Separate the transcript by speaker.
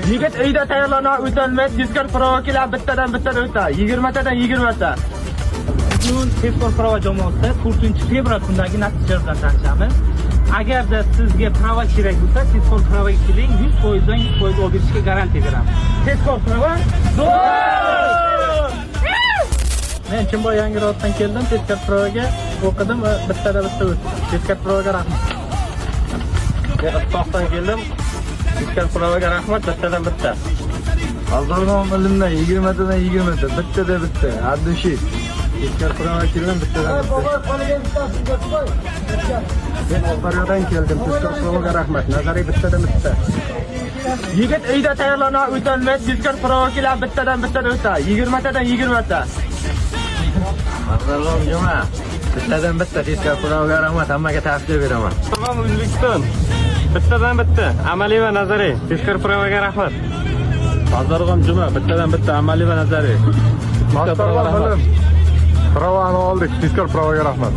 Speaker 1: Yigit uyda tayyorlanib o'tolmaydi, tezkor prova keladi, bittadan o'tadi. 20 tadan 20 ta.
Speaker 2: Bugun tezkor prova jamoasida 4-fevral kundagi natija bilan tanishamiz. Agarda sizga prova kerak bo'lsa, tezkor provaga keling, 100% dan 100% olib berishga garantiya beramiz. Tezkor prova Men Chimboy Yangiro'ddan keldim, tezkor provaga o'qidim va bittadan bitta o'tdim. Tezkor provaga rahmat.
Speaker 1: Toqdan keldim. Tezkor provaga rahmat, bittadan bitta.
Speaker 3: Azalg'on bilimdan 20 tadan 20 ta, bittadan bitta. Addushi. Tezkor provaga keldim, bittadan bitta. Men Oqdaryodan keldim, tezkor provaga rahmat. Nazariy bittadan bitta.
Speaker 1: Yigit uyda tayyorlanib o'tolmaydi, tezkor prova keladi, bittadan o'tadi. 20 tadan 20 ta.
Speaker 3: Azalg'on juma. Bittadan bitta tezkor provaga rahmat, hammaga tavsiya beraman.
Speaker 1: Tamam, O'zbekiston. Bittadan bitta, amaliy va nazariy. Tezkor provaga rahmat.
Speaker 3: Azalg'on juma, bittadan bitta amaliy va nazariy. Mazkur bilim. Provani oldik, tezkor provaga rahmat.